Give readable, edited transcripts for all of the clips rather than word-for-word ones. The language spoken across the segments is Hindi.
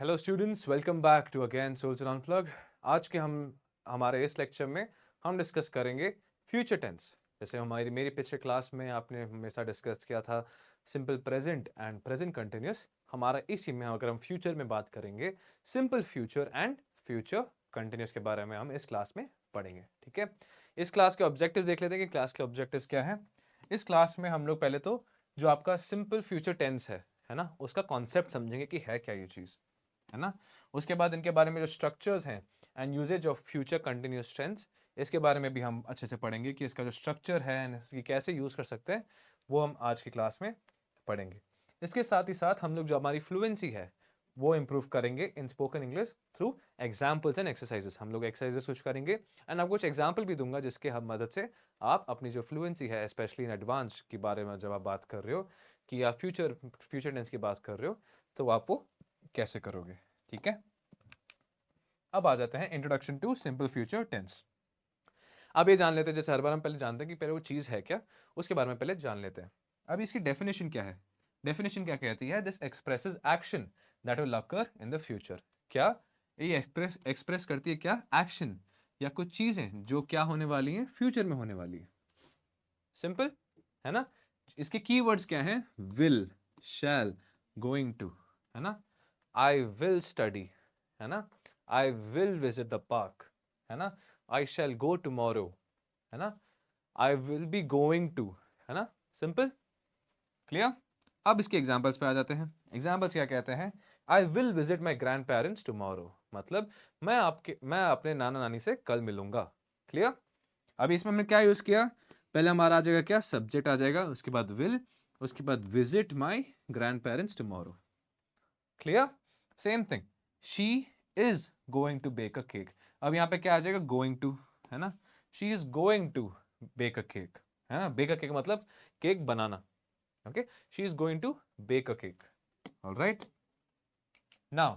Hello students, welcome back to again souls unplug. आज के हमारे इस लेक्चर में हम डिस्कस करेंगे फ्यूचर टेंस। जैसे हमारी मेरी पिछले क्लास में आपने हमेशा डिस्कस किया था simple present and present continuous. हमारा इसी में अगर हम फ्यूचर में बात करेंगे simple future and future continuous के बारे में हम इस क्लास में पढ़ेंगे। ठीक है, इस क्लास के ऑब्जेक्टिव्स देख लेते हैं कि क्लास के ऑब्जेक्टिव्स क्या है। इस क्लास में हम लोग पहले तो जो आपका सिंपल फ्यूचर टेंस है ना, उसका कॉन्सेप्ट समझेंगे कि है क्या ये चीज़, है ना। उसके बाद इनके बारे में जो स्ट्रक्चर्स हैं and usages of future continuous tense, इसके बारे में भी हम अच्छे से पढ़ेंगे कि इसका जो स्ट्रक्चर है and इसकी कैसे यूज़ कर सकते हैं, वो हम आज की क्लास में पढ़ेंगे। इसके साथ ही साथ हम लोग जो हमारी फ्लुएंसी है वो इम्प्रूव करेंगे इन spoken English through examples and exercises. हम लोग एक्सरसाइजेस कुछ करेंगे एंड आपको कुछ एग्जाम्पल भी दूंगा जिसके हम मदद से आप अपनी जो फ्लुएंसी है स्पेशली इन एडवांस की बारे में जब आप बात कर रहे हो कि आप फ्यूचर फ्यूचर टेंस की बात कर रहे हो तो आप वो कैसे करोगे। ठीक है, अब आ जाते हैं introduction to simple future tense. अब ये जान लेते हैं, जैसे हर बार हम पहले जानते हैं कि पहले वो चीज़ है क्या, उसके बारे में पहले जान लेते हैं। अब इसकी डेफिनेशन क्या है। डेफिनेशन क्या कहती है, this expresses action that will occur in the future. क्या ये एक्सप्रेस करती है, क्या एक्शन या कुछ चीज़ें जो क्या होने वाली हैं, फ्यूचर में होने वाली है। सिंपल है ना। इसके कीवर्ड्स क्या हैं, विल, शैल, गोइंग टू, है ना। आई विल स्टडी, है ना। I will visit the park, है ना। आई शैल गो टुमारो, है ना। I will be going to, है ना। Simple, clear. अब इसके एग्जाम्पल्स पे आ जाते हैं। एग्जाम्पल्स क्या कहते हैं, आई will visit my grandparents tomorrow, मतलब मैं अपने नाना नानी से कल मिलूंगा। क्लियर। अभी इसमें हमने क्या यूज किया, पहले हमारा आ जाएगा क्या, सब्जेक्ट आ जाएगा, उसके बाद विल, उसके बाद visit my grandparents tomorrow. Clear. Same thing, she is going to bake a cake. अब यहाँ पे क्या आ जाएगा, गोइंग टू, है ना। She is going to bake a cake, है ना। बेक अ केक मतलब केक बनाना। Okay, she is going to bake a cake. Alright, now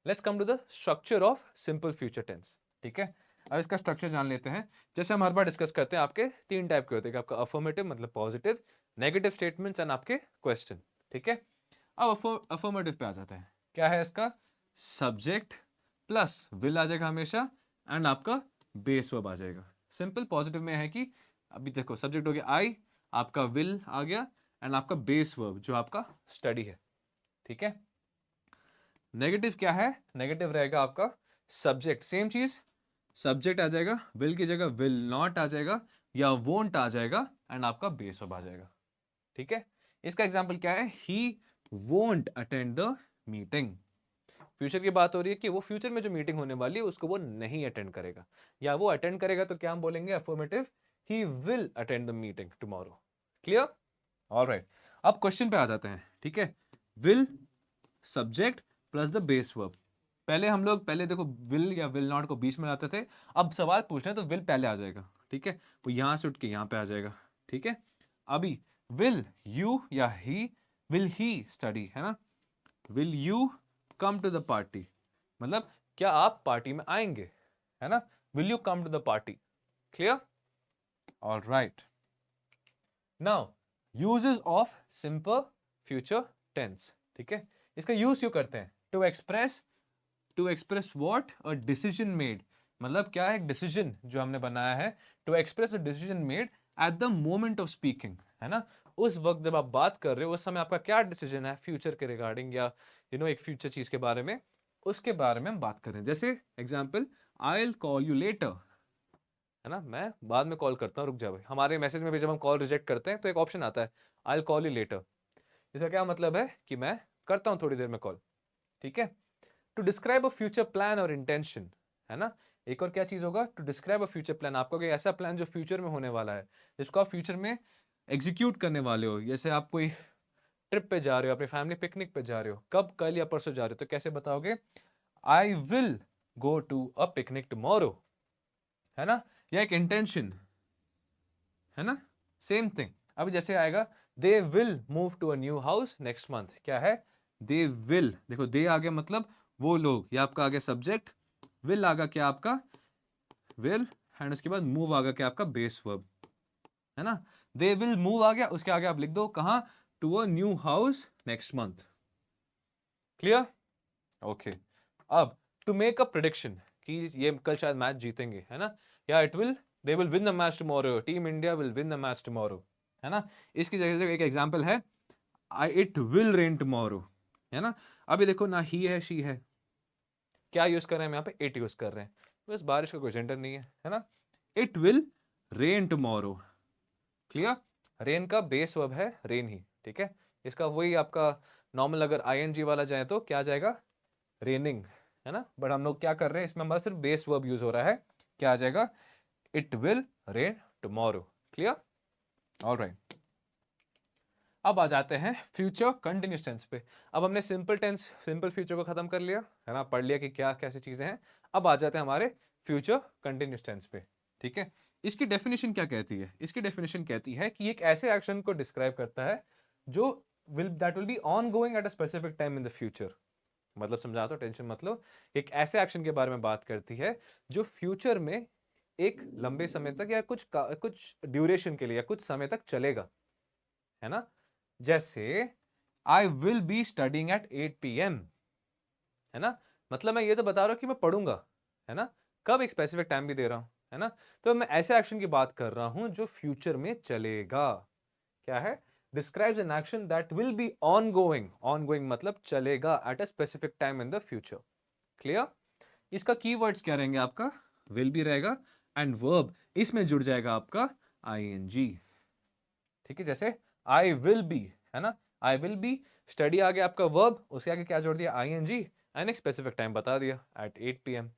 let's come to the structure of simple future tense. ठीक है, अब इसका स्ट्रक्चर जान लेते हैं। जैसे हम हर बार डिस्कस करते हैं, आपके तीन टाइप के होते हैं, आपका अफर्मेटिव मतलब पॉजिटिव, नेगेटिव स्टेटमेंट्स एंड आपके क्वेश्चन। ठीक है, अब अफर्मेटिव पे आ जाते हैं। क्या है इसका, सब्जेक्ट प्लस विल आ जाएगा हमेशा एंड आपका बेस वर्ब आ जाएगा। सिंपल। पॉजिटिव में है कि अभी देखो सब्जेक्ट हो गया आई, आपका विल आ गया एंड आपका बेस वर्ब जो आपका स्टडी है। ठीक है, नेगेटिव क्या है, नेगेटिव रहेगा आपका सब्जेक्ट, सेम चीज, सब्जेक्ट आ जाएगा, विल की जगह विल नॉट आ जाएगा या वोंट आ जाएगा एंड आपका बेस वर्ब आ जाएगा। ठीक है, इसका एग्जांपल क्या है, he won't attend the meeting. Future की बात हो रही है कि वो फ्यूचर में जो मीटिंग होने वाली है उसको वो नहीं अटेंड करेगा, या वो अटेंड करेगा तो क्या हम बोलेंगे, affirmative, he will attend the meeting tomorrow. Clear. Alright, अब क्वेश्चन पे आ जाते हैं। ठीक है, will, subject plus the base verb. पहले हम लोग पहले देखो विल या विल नॉट को बीच में लाते थे, अब सवाल पूछना है तो विल पहले आ जाएगा। ठीक है, वो यहां से उठ के यहां पे आ जाएगा। ठीक है, अभी विल यू या ही, विल ही स्टडी, है ना। Will you come to the party, मतलब क्या आप पार्टी में आएंगे, है ना। Will you come to the party. Clear. All right, now usages of simple future tense. ठीक है, इसका यूज क्यों करते हैं, to express what, a decision made, मतलब क्या है, एक डिसीजन जो हमने बनाया है, to express a decision made at the moment of speaking, है ना। उस वक्त जब आप बात कर रहे हो उस समय आपका क्या डिसीजन है फ्यूचर के रिगार्डिंग, या एक फ्यूचर चीज के बारे में, उसके बारे में हम बात कर रहे हैं। जैसे example, I will call you later, है ना, मैं बाद में कॉल करता हूँ, रुक जा भाई। हमारे मैसेज में भी जब हम कॉल रिजेक्ट करते हैं तो एक ऑप्शन आता है, I will call you later. इसका क्या मतलब है कि मैं करता हूँ थोड़ी देर में कॉल। ठीक है, to describe a future plan और इंटेंशन, है ना। एक और क्या चीज होगा, to describe a future plan, आपका कोई ऐसा प्लान जो फ्यूचर में होने वाला है, जिसको आप फ्यूचर में एग्जीक्यूट करने वाले हो। जैसे आप कोई ट्रिप पे जा रहे हो, अपनी फैमिली पिकनिक पे जा रहे हो, कब, कल या परसों जा रहे हो, तो कैसे बताओगे, I will go to a picnic tomorrow, है ना। या एक इंटेंशन, है ना। सेम थिंग, अभी जैसे आएगा, they will move to a new house next month, क्या है, दे विल, देखो दे आ गया मतलब वो लोग, या आपका आ गया सब्जेक्ट, विल आ गया क्या आपका विल, एंड उसके बाद मूव आ गया क्या आपका बेस वर्ब, है ना। दे विल मूव आ गया, उसके आगे आप लिख दो कहां, to a new house next month. Clear. Okay, अब टू मेक अ प्रेडिक्शन कि ये कल शायद मैच जीतेंगे, है ना, या they will win the match tomorrow, team India will win the match tomorrow, है ना, इसकी जगह एक एग्जांपल है इट विल रेन टुमारो, है ना। अभी देखो ना ही है शी है, क्या यूज कर रहे हैं हम यहाँ पे, इट यूज कर रहे हैं, बस बारिश का कोई जेंडर नहीं है ना। It will rain tomorrow, clear. Rain का बेस वर्ब है रेन ही, ठीक है। इसका वही आपका नॉर्मल अगर आईएनजी वाला जाए तो क्या जाएगा, रेनिंग, है ना। बट हम लोग क्या कर रहे हैं, इसमें हमारा सिर्फ बेस वर्ब यूज हो रहा है, क्या आ जाएगा, it will rain tomorrow, clear, alright. अब आ जाते हैं फ्यूचर कंटिन्यूस टेंस पे। अब हमने सिंपल टेंस, सिंपल फ्यूचर को खत्म कर लिया, है ना, पढ़ लिया कि क्या कैसी चीजें हैं। अब आ जाते हैं हमारे फ्यूचर कंटिन्यूस टेंस पे, ठीक है। इसकी डेफिनेशन क्या कहती है, इसकी डेफिनेशन कहती है कि एक ऐसे एक्शन को डिस्क्राइब करता है जो will be on going at a specific time in the future. मतलब समझा तो, टेंशन मतलब एक ऐसे एक्शन के बारे में बात करती है जो फ्यूचर में एक लंबे समय तक या कुछ ड्यूरेशन के लिए या कुछ समय तक चलेगा, है ना। जैसे I will be studying at 8 PM, है ना, मतलब मैं ये तो बता रहा हूं कि मैं पढ़ूंगा, है ना, कब एक स्पेसिफिक टाइम भी दे रहा हूं, है ना। तो मैं ऐसे एक्शन की बात कर रहा हूं जो फ्यूचर में चलेगा, क्या है, describes an action that will be ongoing, ongoing मतलब चलेगा at a specific time in the future, clear. इसका कीवर्ड्स क्या रहेंगे, आपका विल भी रहेगा एंड वर्ब इसमें जुड़ जाएगा आपका आईएनजी, ठीक है। जैसे आई विल बी, है ना, आई विल बी, स्टडी आ गया आपका वर्ब, उसके आगे क्या जोड़ दिया, आईएनजी, एंड एक स्पेसिफिक टाइम बता दिया एट 8 PM,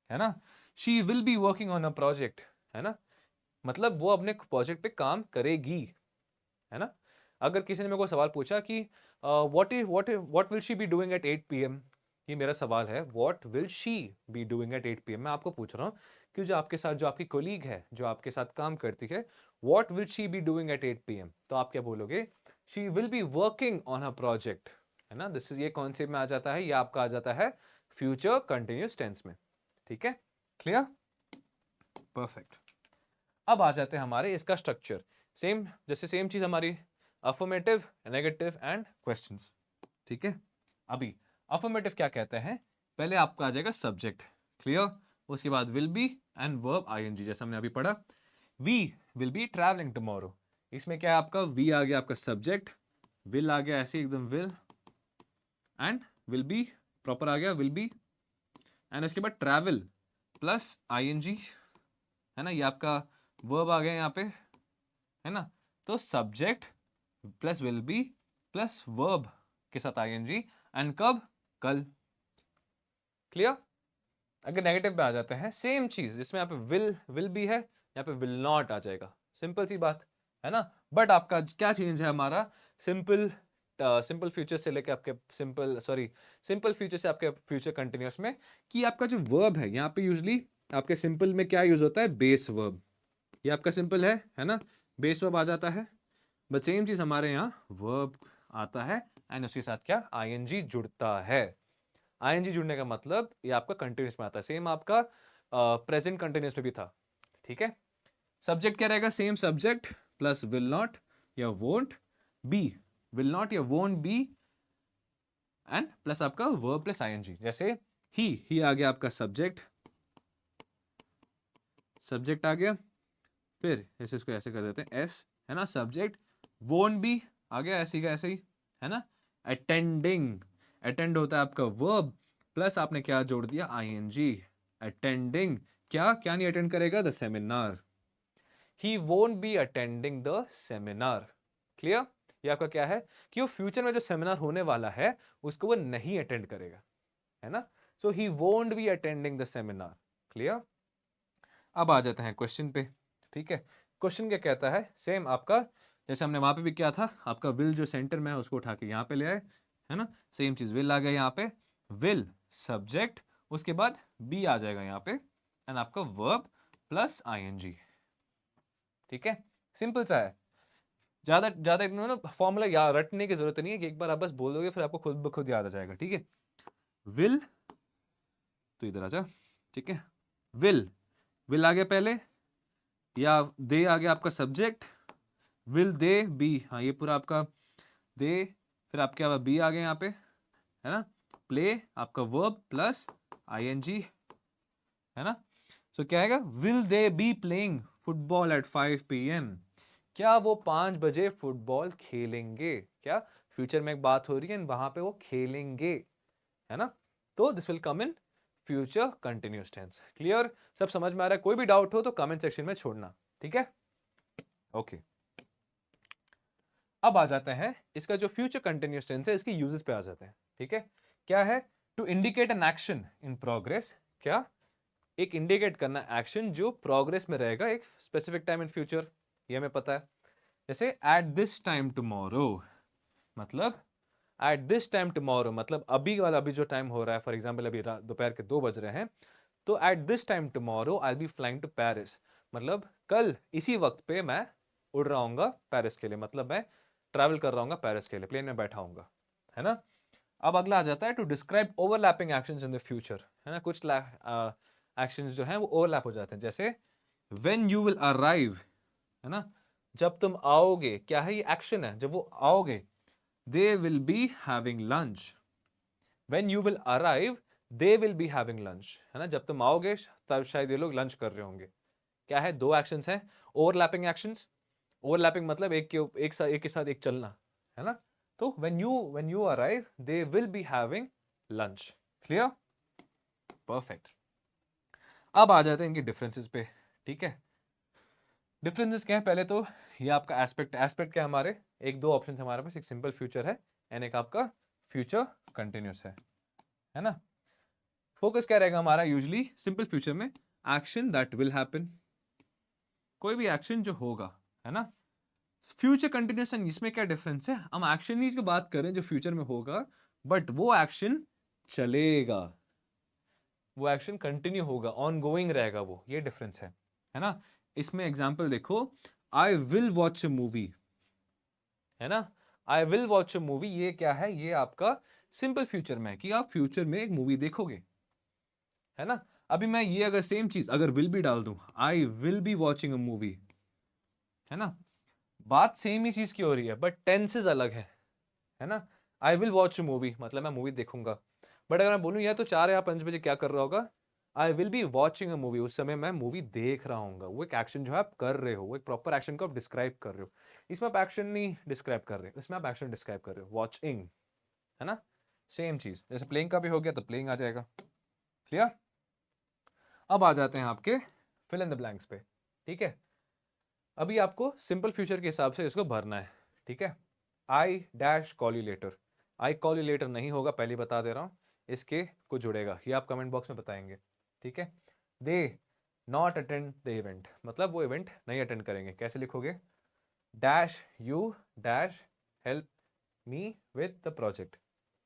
है ना। She will be working on a project, है ना, मतलब वो अपने प्रोजेक्ट पे काम करेगी, है ना। अगर किसी ने मेरे को सवाल पूछा कि what will she be doing at 8 PM, ये मेरा सवाल है, what will she be doing at 8 PM, मैं आपको पूछ रहा हूँ कि जो आपके साथ, जो आपकी कोलीग है, जो आपके साथ काम करती है, what will she be doing at 8 PM, तो आप क्या बोलोगे, she will be working on a project, है ना। दिस इज, ये कॉन्सेप्ट में आ जाता है, ये आपका आ जाता है फ्यूचर कंटिन्यूस टेंस में, ठीक है, क्लियर, परफेक्ट। अब आ जाते हैं हमारे इसका स्ट्रक्चर, सेम जैसे सेम चीज हमारी अफर्मेटिव, नेगेटिव एंड क्वेश्चंस, ठीक है। अभी अफर्मेटिव क्या कहते हैं, पहले आपका आ जाएगा सब्जेक्ट, क्लियर, उसके बाद will be and verb ING, जैसा हमने अभी पढ़ा, we will be travelling tomorrow, इसमें क्या है आपका, वी आ गया आपका सब्जेक्ट, विल आ गया ऐसे एकदम will, and will be proper आ गया विल बी, एंड उसके बाद ट्रैवल प्लस आईएनजी, है ना, ये आपका वर्ब आ गया यहाँ पे, है ना। तो subject plus will be plus verb के साथ आईएनजी, एंड कब, कल, क्लियर। अगर नेगेटिव पे आ जाते हैं, सेम चीज, जिसमें यहाँ पे विल बी है, यहाँ पे विल नॉट आ जाएगा, सिंपल सी बात, है ना। बट आपका क्या चेंज है हमारा, सिंपल सिंपल फ्यूचर से लेके आपके सिंपल फ्यूचर से आपके फ्यूचर कंटिन्यूस में, कि आपका जो वर्ब है यहाँ पे यूजली आपके सिंपल में क्या यूज होता है, बेस वर्ब, ये आपका सिंपल है ना, बेस वर्ब आ जाता है। बट सेम चीज हमारे यहाँ वर्ब आता है एंड उसके साथ क्या, आईएनजी जुड़ता है। आईएनजी जुड़ने का मतलब ये आपका कंटिन्यूस में आता है, सेम आपका प्रेजेंट कंटिन्यूस में भी था, ठीक है। सब्जेक्ट क्या रहेगा, same subject plus will not या वोंट बी, विल नॉट या वोंट बी, एंड प्लस आपका वर्ब प्लस आईएनजी, जैसे ही आ गया आपका सब्जेक्ट, सब्जेक्ट आ गया, फिर ऐसे इसको ऐसे कर देते हैं एस, है ना, सब्जेक्ट, वोंट बी आ गया ऐसे का ऐसे ही, है ना। अटेंडिंग, अटेंड होता है आपका वर्ब प्लस आपने क्या जोड़ दिया, आईएनजी, अटेंडिंग, क्या क्या नहीं अटेंड करेगा, the seminar, he won't be attending the seminar, clear. ये आपका क्या है कि वो फ्यूचर में जो सेमिनार होने वाला है उसको वो नहीं अटेंड करेगा, है ना। So he won't be attending the seminar, clear. अब आ जाते हैं क्वेश्चन पे, ठीक है। क्वेश्चन क्या कहता है, सेम आपका जैसे हमने वहां पे भी किया था, आपका विल जो सेंटर में है उसको उठा के यहाँ पे ले आए, है ना, सेम चीज विल आ गया यहाँ पे, विल सब्जेक्ट, उसके बाद बी आ जाएगा यहाँ पे, एंड आपका वर्ब प्लस आईएनजी, ठीक है, सिंपल सा है। ज्यादा ज्यादा इतना ना फॉर्मूला याद रटने की जरूरत नहीं है, कि एक बार आप बस बोलोगे फिर आपको खुद ब खुद याद आ जाएगा, ठीक है। विल, तो इधर आ जा, ठीक है, विल, विल आ गया पहले, या दे आ गया आपका सब्जेक्ट, विल दे बी, हाँ ये पूरा आपका दे, फिर आपके बी आ गए यहाँ पे, है ना, प्ले आपका वर्ब प्लस आईएनजी, है ना। सो क्या आएगा, will they be playing football at 5 PM, क्या वो 5 बजे फुटबॉल खेलेंगे, क्या फ्यूचर में एक बात हो रही है, वहां पे वो खेलेंगे, है ना। तो this will come in future continuous tense. Clear, सब समझ में आ रहा है? कोई भी डाउट हो तो कमेंट सेक्शन में छोड़ना, ठीक है। ओके, अब आ जाते हैं इसका जो फ्यूचर कंटिन्यूअस टेंस है, इसके यूजेस पे आ जाते हैं, ठीक है। क्या है, to indicate an action in progress, क्या एक इंडिकेट करना एक्शन जो प्रोग्रेस में रहेगा एक स्पेसिफिक टाइम इन फ्यूचर, ये हमें पता है। जैसे एट दिस टाइम टुमारो, मतलब एट दिस टाइम टुमारो मतलब अभी वाला, अभी जो टाइम हो रहा है, फॉर एग्जांपल अभी दोपहर के 2 बज रहे हैं, तो at this time tomorrow I be flying to Paris, मतलब कल इसी वक्त पे मैं उड़ रहा हूँगा पेरिस के लिए, मतलब मैं ट्रैवल कर रहा हूँ पेरिस के लिए, प्लेन में बैठा हूँगा, है ना। अब अगला आ जाता है to describe overlapping actions in the future, है ना। कुछ एक्शंस जो हैं वो ओवरलैप हो जाते हैं, जैसे व्हेन यू विल अराइव, है ना, जब तुम आओगे, क्या है ये एक्शन है, जब वो आओगे। They will be having lunch, when you will arrive they will be having lunch, है ना, जब तुम आओगे तब शायद ये लोग लंच कर रहे होंगे। क्या है, दो एक्शंस हैं, ओवरलैपिंग एक्शंस। ओवरलैपिंग मतलब एक के साथ एक चलना, है ना। तो when you arrive they will be having lunch, clear, perfect। अब आ जाते हैं इनके डिफरेंसेस पे, ठीक है। डिफरेंसेस क्या है, पहले तो ये आपका एस्पेक्ट, एस्पेक्ट क्या हमारे, एक दो ऑप्शन हमारे पास, एक सिंपल फ्यूचर है एंड एक आपका फ्यूचर कंटिन्यूस है ना। फोकस क्या रहेगा हमारा, यूजली सिंपल फ्यूचर में एक्शन दैट विल हैपन, कोई भी एक्शन जो होगा, है ना। फ्यूचर कंटिन्यूएशन, इसमें क्या डिफरेंस है, हम एक्शन ही की बात करें जो फ्यूचर में होगा, बट वो एक्शन चलेगा, वो एक्शन कंटिन्यू होगा, ऑन गोइंग रहेगा वो, ये डिफरेंस है ना। इसमें एग्जांपल देखो, I will watch a movie, है ना। I will watch a movie, ये क्या है, ये आपका सिंपल फ्यूचर में है कि आप फ्यूचर में एक मूवी देखोगे, है ना। अभी मैं ये अगर सेम चीज अगर विल भी डाल दूं, आई will be watching a movie, है ना, बात सेम ही चीज की हो रही है बट टेंसेस अलग है ना। आई विल वॉच मूवी मतलब मैं मूवी देखूंगा, बट अगर मैं बोलूँ या तो 4 या 5 बजे क्या कर रहा होगा, आई will be watching a movie, उस समय मैं मूवी देख रहा हूँ, वो एक एक्शन जो है आप कर रहे हो, वो एक प्रॉपर एक्शन को आप डिस्क्राइब कर रहे हो। इसमें आप एक्शन नहीं डिस्क्राइब कर रहे, इसमें आप एक्शन डिस्क्राइब कर रहे हो, वॉचिंग, है ना। सेम चीज, जैसे प्लेइंग का भी हो गया तो प्लेइंग आ जाएगा, क्लियर। अब आ जाते हैं आपके फिल इन द ब्लैंक्स पे, ठीक है। अभी आपको सिंपल फ्यूचर के हिसाब से इसको भरना है, ठीक है। I dash call you later, I call you later नहीं होगा, पहले बता दे रहा हूं, इसके कुछ जुड़ेगा, ये आप कमेंट बॉक्स में बताएंगे, ठीक है। They not attend the event, मतलब वो इवेंट नहीं अटेंड करेंगे, कैसे लिखोगे, dash you dash help me with the project,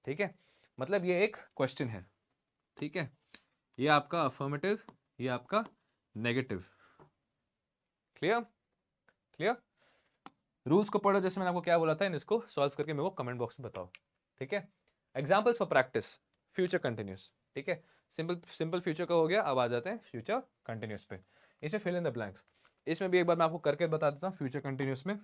ठीक है। मतलब ये एक क्वेश्चन है, ठीक है, ये आपका अफर्मेटिव, ये आपका नेगेटिव, क्लियर, क्लियर। रूल्स को पढ़ो, जैसे मैंने आपको क्या बोला था, इसको सॉल्व करके मेरे को कमेंट बॉक्स में बताओ, ठीक है। Examples for practice, future continuous, ठीक है। सिंपल सिंपल फ्यूचर का हो गया, अब आ जाते हैं फ्यूचर कंटिन्यूस पे। इसमें फिल इन द ब्लैंक्स, इसमें भी एक बार मैं आपको करके बता देता हूँ फ्यूचर कंटिन्यूस में,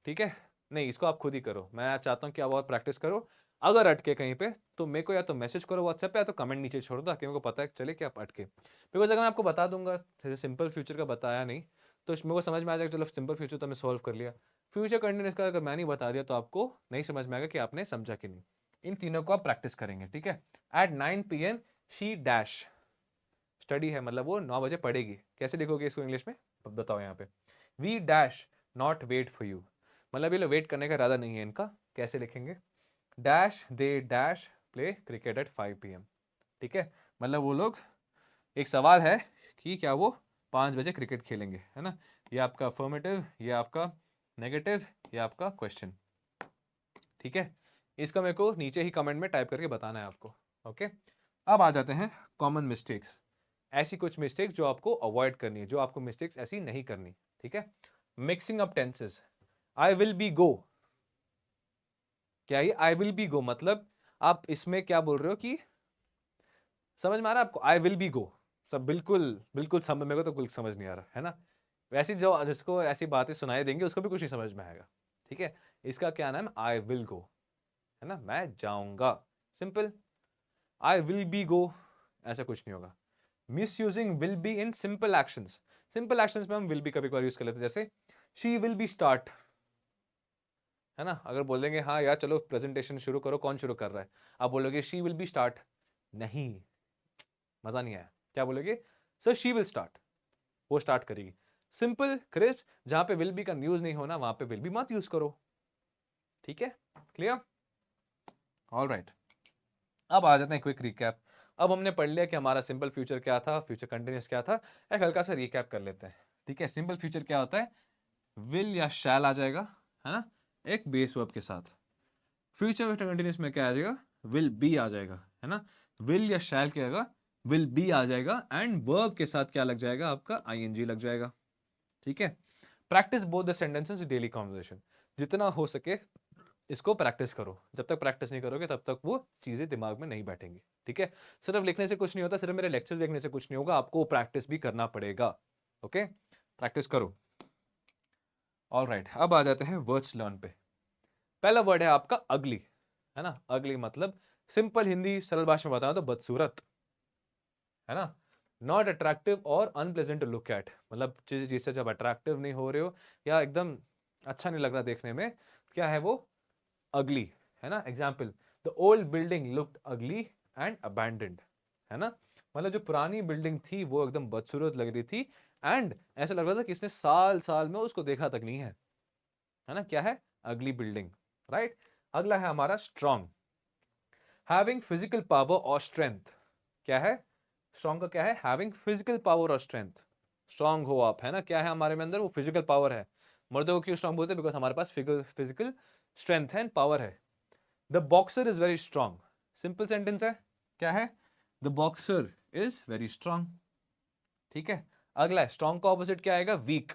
ठीक है। नहीं, इसको आप खुद ही करो, मैं चाहता हूँ कि आप और प्रैक्टिस करो, अगर अटके कहीं पे तो मेरे को या तो मैसेज करो व्हाट्सएप पे, या तो कमेंट नीचे छोड़ दो ताकि मेरे को पता है चले कि आप अटके। बिकॉज अगर मैं आपको बता दूंगा, जैसे सिंपल फ्यूचर का बताया नहीं, तो मेरे को समझ में आ जाएगा चलो सिंपल फ्यूचर तो हमने सॉल्व कर लिया, फ्यूचर कंटिन्यूस का अगर मैं नहीं बता दिया तो आपको नहीं समझ में आएगा कि आपने समझा कि नहीं। इन तीनों को आप प्रैक्टिस करेंगे, ठीक है। At 9 PM she dash, study है मतलब वो 9 बजे पढ़ेगी, कैसे लिखोगे इसको इंग्लिश में, अब बताओ यहाँ पे। We dash not wait for you, मतलब ये लोग वेट करने का इरादा नहीं है इनका, कैसे लिखेंगे, dash they dash play cricket at 5 PM, ठीक है। मतलब वो लोग, एक सवाल है कि क्या वो 5 बजे क्रिकेट खेलेंगे, है ना। ये आपका अफर्मेटिव, ये आपका नेगेटिव, ये आपका क्वेश्चन, ठीक है। इसका मेरे को नीचे ही कमेंट में टाइप करके बताना है आपको, ओके। अब आ जाते हैं कॉमन मिस्टेक्स, ऐसी कुछ मिस्टेक्स जो आपको अवॉइड करनी है, जो आपको मिस्टेक्स ऐसी नहीं करनी, ठीक है। Mixing up tenses, I will be go, क्या ये आई विल बी गो मतलब आप इसमें क्या बोल रहे हो कि, समझ में आ रहा है आपको, आई विल बी गो, सब बिल्कुल बिल्कुल समझ, मेरे को तो कुछ समझ नहीं आ रहा है ना। वैसे जो जिसको ऐसी बातें सुनाई देंगी उसको भी कुछ नहीं समझ में आएगा, ठीक है। इसका क्या नाम है, आई विल गो, है ना, मैं जाऊंगा, सिंपल। आई विल बी गो, ऐसा कुछ नहीं होगा। Miss using will be in simple actions. Simple actions में हम विल बी कभी कभार यूज कर लेते हैं, जैसे शी विल बी स्टार्ट, है ना। अगर बोलेंगे हाँ यार चलो प्रेजेंटेशन शुरू करो, कौन शुरू कर रहा है, आप बोलोगे शी विल बी स्टार्ट, नहीं, मजा नहीं आया। क्या बोलोगे, सर शी विल स्टार्ट, वो स्टार्ट करेगी। सिंपल क्रिस्प, जहां पे विल बी का यूज नहीं होना वहां पे विल बी मत यूज करो, ठीक है, क्लियर, ऑलराइट। अब आ जाते हैं क्विक रिकैप। अब हमने पढ़ लिया कि हमारा सिंपल फ्यूचर क्या था, फ्यूचर कंटिन्यूअस क्या था, एक हल्का सा रिकैप कर लेते हैं, ठीक है। सिंपल फ्यूचर क्या होता है, विल या शैल आ जाएगा, है ना, एक बेस वर्ब के साथ। फ्यूचर कंटिन्यूअस में क्या आ जाएगा, विल बी आ जाएगा, है ना। विल या शैल क्या आएगा, विल बी आ जाएगा, एंड वर्ब के साथ क्या लग जाएगा, आपका आईएनजी लग जाएगा, ठीक है। Practice both the sentences daily conversation, जितना हो सके इसको प्रैक्टिस करो। जब तक प्रैक्टिस नहीं करोगे तब तक वो चीजें दिमाग में नहीं बैठेंगी, ठीक है। सिर्फ लिखने से कुछ नहीं होता, सिर्फ मेरे लेक्चर देखने से कुछ नहीं होगा, आपको प्रैक्टिस भी करना पड़ेगा, ओके, प्रैक्टिस करो। ऑलराइट, अब आ जाते हैं वर्ड्स लर्न पे। पहला वर्ड है आपका अगली, है ना। अगली मतलब सिंपल हिंदी सरल भाषा में बताओ तो बदसूरत, है ना। नॉट अट्रैक्टिव और अनप्लेजेंट टू लुक एट, मतलब जिससे जब अट्रैक्टिव नहीं हो रहे हो या एकदम अच्छा नहीं लग रहा देखने में, क्या है वो, अगली, है ना। Example, the old building looked अगली एंड अबैंडन्ड, है ना। मतलब जो पुरानी बिल्डिंग थी वो एकदम बदसूरत लग रही थी, एंड ऐसा लग रहा था कि इसने साल साल में उसको देखा तक नहीं है ना। क्या है, अगली बिल्डिंग, राइट। अगला है हमारा स्ट्रॉन्ग, हैविंग फिजिकल पावर और स्ट्रेंथ। क्या है, स्ट्रॉन्ग का क्या है, हैविंग फिजिकल पावर और स्ट्रेंथ, स्ट्रॉन्ग हो आप, है ना। क्या है हमारे में अंदर, वो फिजिकल पावर है। मर्दों को क्यों स्ट्रॉन्ग बोलते हैं, बिकॉज हमारे पास फिजिकल स्ट्रेंथ है एंड पावर है। The boxer is very strong, simple sentence है, क्या है, the boxer is very strong, ठीक है। अगला है स्ट्रॉन्ग का ऑपोजिट क्या आएगा, वीक,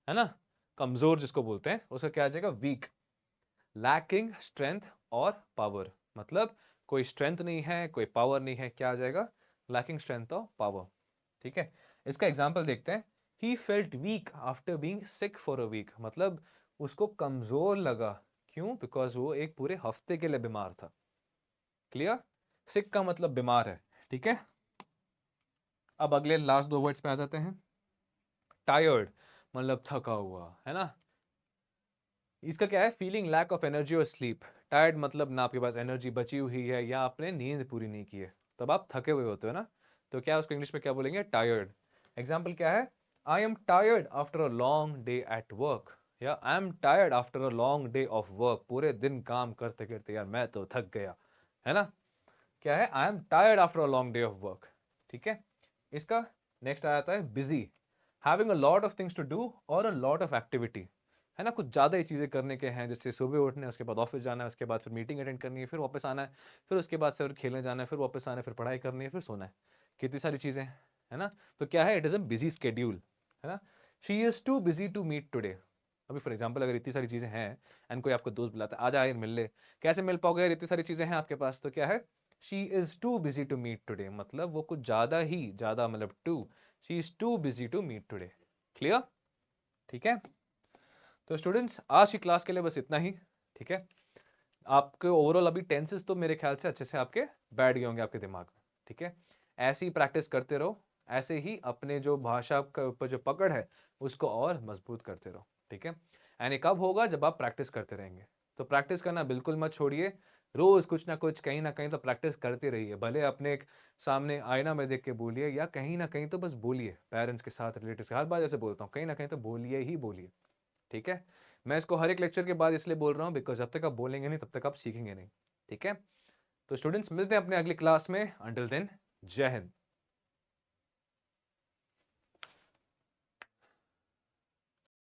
है ना। कमजोर जिसको बोलते हैं उसका क्या आ जाएगा, वीक। लैकिंग स्ट्रेंथ और पावर, मतलब कोई स्ट्रेंथ नहीं है, कोई पावर नहीं है, क्या आ जाएगा, लैकिंग स्ट्रेंथ और पावर, ठीक है। इसका एग्जांपल देखते हैं। He felt weak after being sick for a week, मतलब उसको कमजोर लगा, क्यों, बिकॉज वो एक पूरे हफ्ते के लिए बीमार था, क्लियर। सिक का मतलब बीमार है, ठीक है। अब अगले लास्ट दो वर्ड्स पे आ जाते हैं। टायर्ड मतलब थका हुआ, है ना। इसका क्या है, फीलिंग लैक ऑफ एनर्जी और स्लीप। टायर्ड मतलब ना आपके पास एनर्जी बची हुई है या आपने नींद पूरी नहीं की है, तब आप थके हुए होते हो ना, तो क्या उसको इंग्लिश में क्या बोलेंगे, टायर्ड। एग्जाम्पल क्या है, I am tired after a long day at work, या I am tired after a long day of work, पूरे दिन काम करते करते यार मैं तो थक गया, है ना। क्या है, I am tired after a long day of work, ठीक है। इसका नेक्स्ट आ जाता है busy, having a lot of things to do और अ लॉट ऑफ एक्टिविटी, है ना। कुछ ज़्यादा ही चीज़ें करने के हैं, जैसे सुबह उठना है, उसके बाद ऑफिस जाना है, उसके बाद फिर मीटिंग अटेंड करनी है, फिर वापस आना है, फिर उसके बाद फिर खेलने जाना है, फिर वापस आना है, फिर पढ़ाई करनी है, फिर सोना है, कितनी सारी चीज़ें, है ना। तो क्या है, it is a busy schedule, है ना। She is too busy to meet today. अभी फॉर एग्जाम्पल अगर इतनी सारी चीज़ें हैं एंड कोई आपको दोस्त बुलाता है, आ जाए मिल ले, कैसे मिल पाओगे यार, इतनी सारी चीज़ें हैं आपके पास, तो क्या है, she is too busy to meet today, मतलब वो कुछ ज़्यादा ही ज़्यादा, मतलब too, she is too busy to meet today, clear, ठीक है। तो स्टूडेंट्स आज की क्लास के लिए बस इतना ही, ठीक है। आपके ओवरऑल अभी टेंसेस तो मेरे ख्याल से अच्छे से आपके बैठ गए होंगे आपके दिमाग में, ठीक है। ऐसे ही प्रैक्टिस करते रहो, ऐसे ही अपने जो भाषा के ऊपर जो पकड़ है उसको और मजबूत करते रहो, ठीक है। एंड ये कब होगा, जब आप प्रैक्टिस करते रहेंगे। तो प्रैक्टिस करना बिल्कुल मत छोड़िए, रोज कुछ ना कुछ कहीं ना कहीं तो प्रैक्टिस करते रहिए, भले अपने एक सामने आईना में देख के बोलिए या कहीं ना कहीं तो बस बोलिए, पेरेंट्स के साथ, रिलेटिव के, हर बार जैसे बोलता हूँ, कहीं ना कहीं तो बोलिए ही बोलिए, ठीक है। मैं इसको हर एक लेक्चर के बाद इसलिए बोल रहा हूँ बिकॉज जब तक आप बोलेंगे नहीं तब तक आप सीखेंगे नहीं, ठीक है। तो स्टूडेंट्स मिलते हैं अपने अगली क्लास में, अंटिल देन जय हिंद।